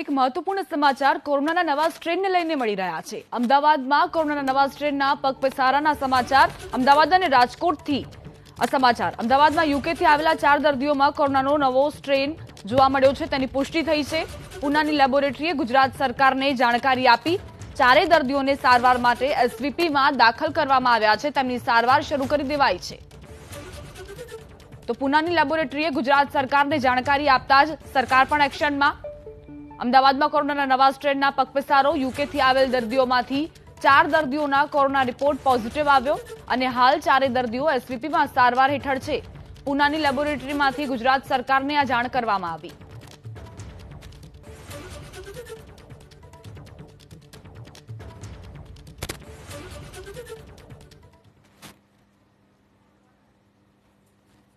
એક મહત્વપૂર્ણ સમાચાર કોરોનાના નવા સ્ટ્રેનને લઈને મળી રહ્યા છે। અમદાવાદમાં કોરોનાના નવા સ્ટ્રેનના પગપેસારાના સમાચાર અમદાવાદ અને રાજકોટથી આ સમાચાર અમદાવાદમાં યુકેથી આવેલા 4 દર્દીઓમાં કોરોનાનો નવો સ્ટ્રેન જોવા મળ્યો છે તેની પુષ્ટિ થઈ છે। પુનાની લેબોરેટરીએ ગુજરાત સરકારને જાણકારી આપી 4 દર્દીઓને સારવાર માટે એસવીપીમાં દાખલ કરવામાં આવ્યા છે। તેમની સારવાર શરૂ કરી દેવાઈ છે। તો પુનાની લેબોરેટરીએ ગુજરાત સરકારને જાણકારી આપતા જ સરકાર પણ એક્શનમાં। અમદાવાદમાં કોરોનાના નવા સ્ટ્રેનના પગપેસારો યુકેથી આવેલ દર્દીઓમાંથી 4 દર્દીઓના કોરોના રિપોર્ટ પોઝિટિવ આવ્યો અને હાલ 4 દર્દીઓ એસવીપીમાં સારવાર હેઠળ છે। પુનાની લેબોરેટરીમાંથી ગુજરાત સરકારને આ જાણ કરવામાં આવી।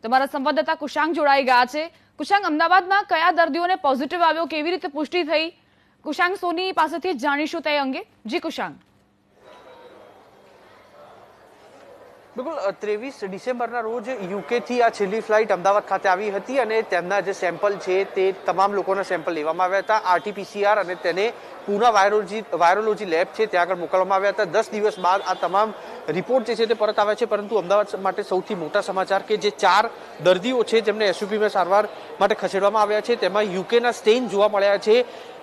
તમારા સંવાદદાતા કુશાંગ જોડાઈ ગયા છે। કુશાંગ, અમદાવાદમાં કયા દર્દીઓને પોઝિટિવ આવ્યો, કેવી રીતે પુષ્ટિ થઈ? કુશાંગ, સોની પાસેથી જ જાણીશું તે અંગે। જી કુશાંગ। બિલકુલ 23 ડિસેમ્બરના રોજ યુકેથી આ છેલ્લી ફ્લાઇટ અમદાવાદ ખાતે આવી હતી અને તેમના જે સેમ્પલ છે તે તમામ લોકોના સેમ્પલ લેવામાં આવ્યા હતા। આરટીપીસીઆર અને તેને પૂના વાયરોલોજી લેબ છે ત્યાં આગળ મોકલવામાં આવ્યા હતા। 10 દિવસ બાદ આ તમામ રિપોર્ટ જે છે તે પરત આવ્યા છે। પરંતુ અમદાવાદ માટે સૌથી મોટા સમાચાર કે જે 4 દર્દીઓ છે જેમને એસવીપીમાં સારવાર માટે ખસેડવામાં આવ્યા છે તેમાં યુકેના સ્ટેન જોવા મળ્યા છે।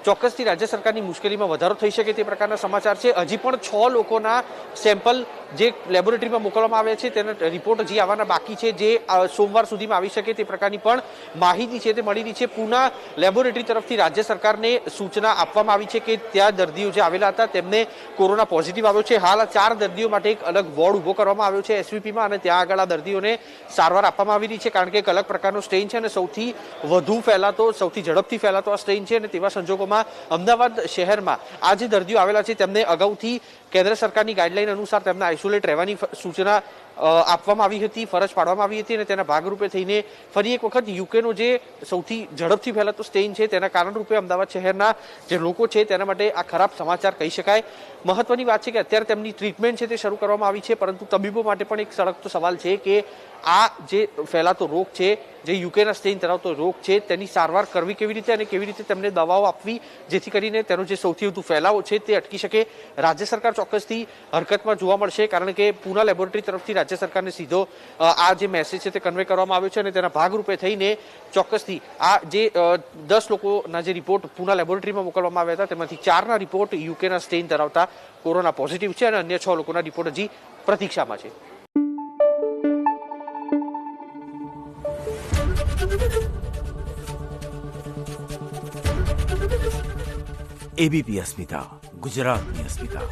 ચોક્કસથી રાજ્ય સરકારની મુશ્કેલીમાં વધારો થઈ શકે તે પ્રકારના સમાચાર છે। હજી પણ 6 લોકોના સેમ્પલ જે લેબોરેટરીમાં મોકલવામાં આવ્યા છે તેના રિપોર્ટ હજી આવવાના બાકી છે, જે સોમવાર સુધીમાં આવી શકે તે પ્રકારની પણ માહિતી છે તે મળી રહી છે। પૂના લેબોરેટરી તરફથી રાજ્ય સરકારને સૂચના આપવામાં આવી છે કે ત્યાં દર્દીઓ જે આવેલા હતા તેમને કોરોના પોઝિટિવ આવ્યો છે। હાલ આ 4 દર્દીઓ માટે એક અલગ વોર્ડ ઉભો કરવામાં આવ્યો છે એસવીપીમાં અને ત્યાં આગળ આ દર્દીઓને સારવાર આપવામાં આવી રહી છે, કારણ કે એક અલગ પ્રકારનો સ્ટ્રેન છે અને સૌથી વધુ ફેલાતો, સૌથી ઝડપથી ફેલાતો આ સ્ટ્રેન છે અને તેવા સંજોગોમાં અમદાવાદ શહેરમાં આ જે દર્દીઓ આવેલા છે તેમને અગાઉથી કેન્દ્ર સરકારની ગાઈડલાઈન અનુસાર તેમને આઇસોલેટ રહેવાની સૂચના આપવામાં આવી હતી, ફરજ પાડવામાં આવી હતી અને તેના ભાગરૂપે થઈને ફરી એક વખત યુકેનો જે સૌથી ઝડપથી ફેલાતો સ્ટ્રેન છે તેના કારણરૂપે અમદાવાદ શહેરના જે લોકો છે તેના માટે આ ખરાબ સમાચાર કહી શકાય। મહત્વની વાત છે કે અત્યારે તેમની ટ્રીટમેન્ટ છે તે શરૂ કરવામાં આવી છે, પરંતુ તબીબો માટે પણ એક સળગતો સવાલ છે કે આ જે ફેલાતો રોગ છે, જે યુકેના સ્ટ્રેન ધરાવતો રોગ છે તેની સારવાર કરવી કેવી રીતે અને કેવી રીતે તેમને દવાઓ આપવી જેથી કરીને તેનો જે સૌથી વધુ ફેલાવો છે તે અટકી શકે। રાજ્ય સરકાર ચોક્કસથી હરકતમાં જોવા મળશે, કારણ કે પૂના લેબોરેટરી તરફથી રાજ્ય સરકારને સીધો આ જે મેસેજ છે તે કન્વે કરવામાં આવ્યો છે અને તેના ભાગરૂપે થઈને ચોક્કસથી આ જે 10 લોકોના જે રિપોર્ટ પૂના લેબોરેટરીમાં મોકલવામાં આવ્યા હતા તેમાંથી 4ના રિપોર્ટ યુકેના સ્ટ્રેન ધરાવતા કોરોના પોઝિટિવ છે અને અન્ય 6 લોકોના રિપોર્ટ હજી પ્રતીક્ષામાં છે। એબીપી અસ્મિતા, ગુજરાતની અસ્મિતા।